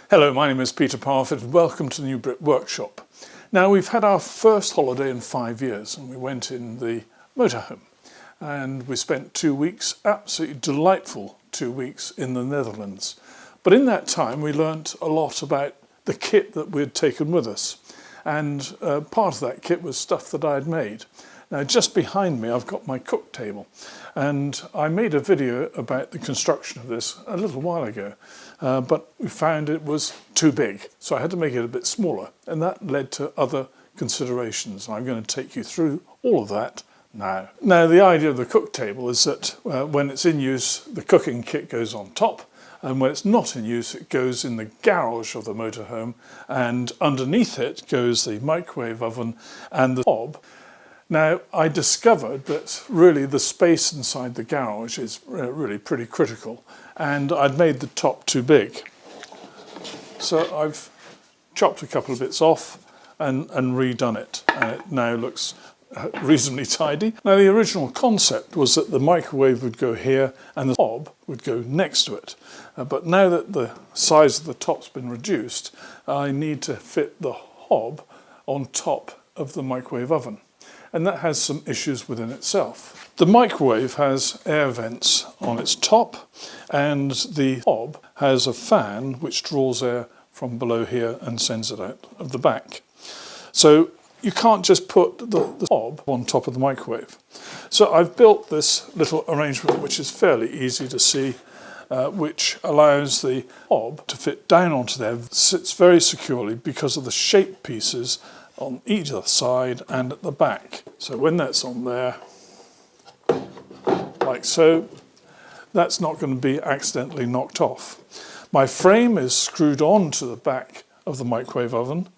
Hello, my name is Peter Parfitt and welcome to the New Brick Workshop. Now, we've had our first holiday in 5 years and we went in the motorhome and we spent 2 weeks, absolutely delightful 2 weeks in the Netherlands. But in that time we learnt a lot about the kit that we'd taken with us, and part of that kit was stuff that I had made. Now, just behind me I've got my cook table, and I made a video about the construction of this a little while ago, but we found it was too big, so I had to make it a bit smaller, and that led to other considerations. I'm going to take you through all of that now. Now, the idea of the cook table is that when it's in use, the cooking kit goes on top, and when it's not in use, it goes in the garage of the motorhome, and underneath it goes the microwave oven and the hob. Now, I discovered that really the space inside the garage is really pretty critical, and I'd made the top too big. So I've chopped a couple of bits off and redone it, and it now looks reasonably tidy. Now, the original concept was that the microwave would go here and the hob would go next to it. But now that the size of the top's been reduced, I need to fit the hob on top of the microwave oven. And that has some issues within itself. The microwave has air vents on its top, and the hob has a fan which draws air from below here and sends it out of the back. So you can't just put the hob on top of the microwave. So I've built this little arrangement which is fairly easy to see, which allows the hob to fit down onto there. It sits very securely because of the shape pieces on either side and at the back. So when that's on there, like so, that's not going to be accidentally knocked off. My frame is screwed on to the back of the microwave oven,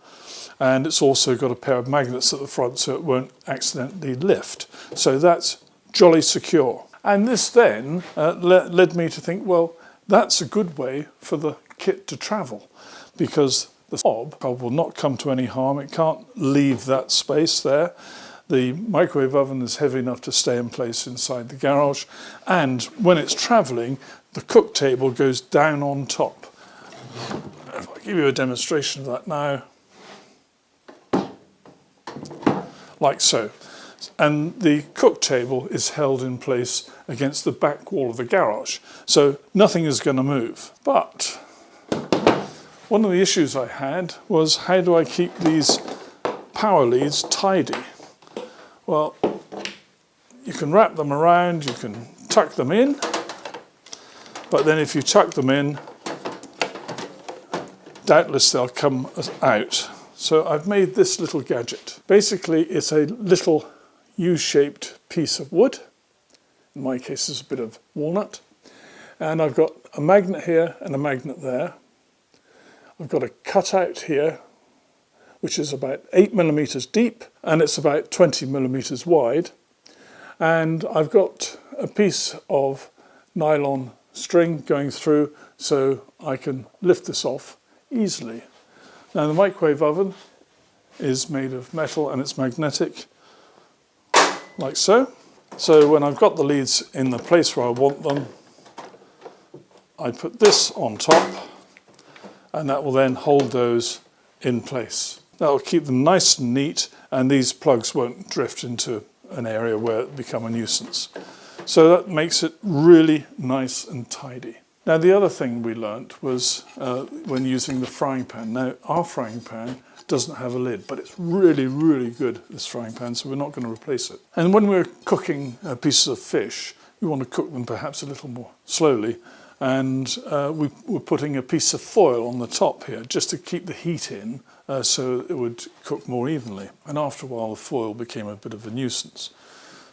and it's also got a pair of magnets at the front so it won't accidentally lift. So that's jolly secure. And this then led me to think, well, that's a good way for the kit to travel, because the hob will not come to any harm. It can't leave that space there. The microwave oven is heavy enough to stay in place inside the garage, and when it's travelling, the cook table goes down on top. If I give you a demonstration of that now, like so. And the cook table is held in place against the back wall of the garage, so nothing is going to move. But one of the issues I had was, how do I keep these power leads tidy? Well, you can wrap them around, you can tuck them in, but then if you tuck them in, doubtless they'll come out. So I've made this little gadget. Basically, it's a little U-shaped piece of wood. In my case, it's a bit of walnut. And I've got a magnet here and a magnet there. I've got a cutout here, which is about 8 millimeters deep, and it's about 20 millimeters wide. And I've got a piece of nylon string going through so I can lift this off easily. Now, the microwave oven is made of metal and it's magnetic, like so. So when I've got the leads in the place where I want them, I put this on top, and that will then hold those in place. That will keep them nice and neat, and these plugs won't drift into an area where it become a nuisance. So that makes it really nice and tidy. Now, the other thing we learnt was when using the frying pan. Now, our frying pan doesn't have a lid, but it's really, really good, this frying pan, so we're not going to replace it. And when we're cooking pieces of fish, we want to cook them perhaps a little more slowly, and we're putting a piece of foil on the top here just to keep the heat in so it would cook more evenly. And after a while, the foil became a bit of a nuisance.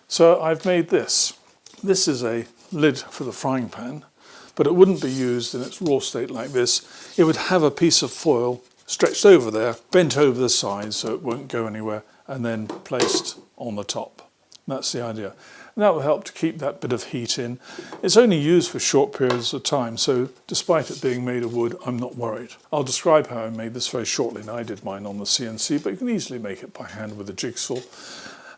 So I've made this. This is a lid for the frying pan, but it wouldn't be used in its raw state like this. It would have a piece of foil stretched over there, bent over the sides so it won't go anywhere, and then placed on the top. That's the idea. And that will help to keep that bit of heat in. It's only used for short periods of time, so despite it being made of wood, I'm not worried. I'll describe how I made this very shortly. Now, I did mine on the CNC, but you can easily make it by hand with a jigsaw.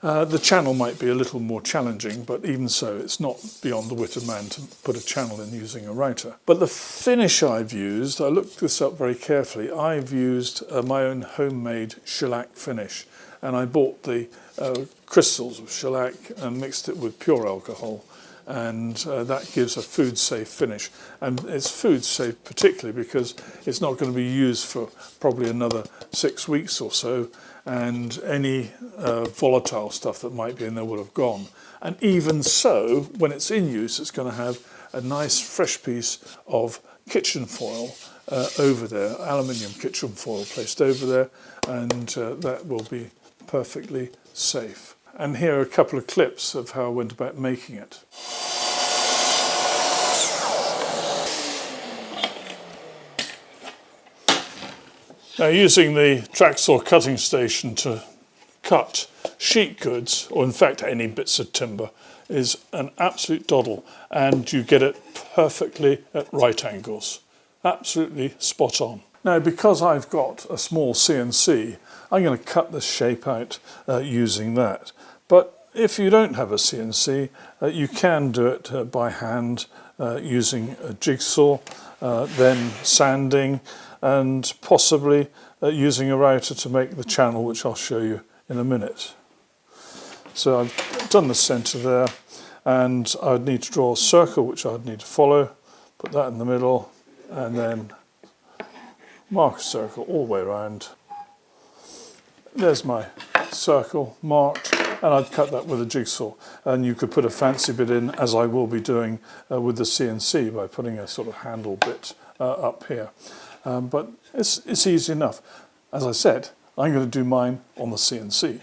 The channel might be a little more challenging, but even so, it's not beyond the wit of man to put a channel in using a router. But the finish I've used, I looked this up very carefully, I've used my own homemade shellac finish, and I bought the crystals of shellac and mixed it with pure alcohol, and that gives a food safe finish. And it's food safe particularly because it's not going to be used for probably another 6 weeks or so, and any volatile stuff that might be in there will have gone. And even so, when it's in use, it's going to have a nice fresh piece of kitchen foil over there, aluminium kitchen foil placed over there, and that will be perfectly safe. And here are a couple of clips of how I went about making it. Now, using the track saw cutting station to cut sheet goods, or in fact any bits of timber, is an absolute doddle, and you get it perfectly at right angles. Absolutely spot on. Now, because I've got a small CNC, I'm going to cut this shape out using that. But if you don't have a CNC, you can do it by hand using a jigsaw, then sanding, and possibly using a router to make the channel, which I'll show you in a minute. So I've done the centre there, and I'd need to draw a circle which I'd need to follow, put that in the middle, and then mark a circle all the way around. There's my circle marked, and I'd cut that with a jigsaw. And you could put a fancy bit in, as I will be doing with the CNC, by putting a sort of handle bit up here. But it's easy enough. As I said, I'm going to do mine on the CNC.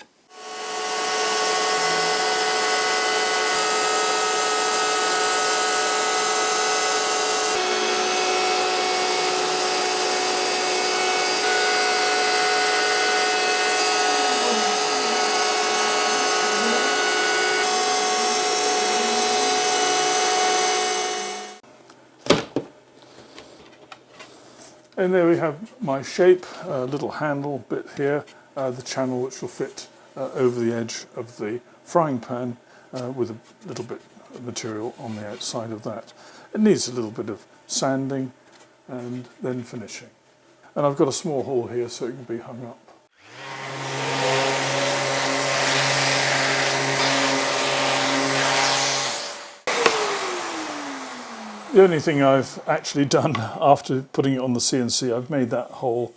And there we have my shape, a little handle bit here, the channel which will fit over the edge of the frying pan with a little bit of material on the outside of that. It needs a little bit of sanding and then finishing. And I've got a small hole here so it can be hung up. The only thing I've actually done after putting it on the CNC, I've made that hole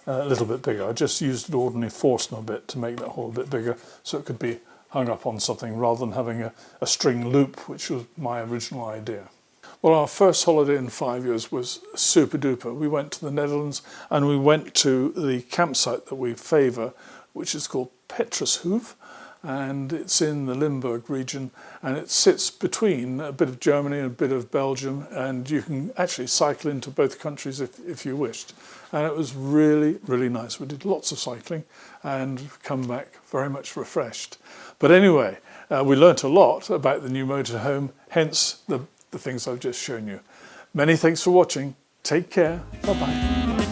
a little bit bigger. I just used an ordinary Forstner bit to make that hole a bit bigger so it could be hung up on something rather than having a string loop, which was my original idea. Well, our first holiday in 5 years was super duper. We went to the Netherlands and we went to the campsite that we favour, which is called Petrushoeve, and it's in the Limburg region, and it sits between a bit of Germany and a bit of Belgium, and you can actually cycle into both countries if you wished. And it was really, really nice. We did lots of cycling and come back very much refreshed. But anyway, we learnt a lot about the new motorhome, hence the things I've just shown you. Many thanks for watching. Take care. Bye-bye.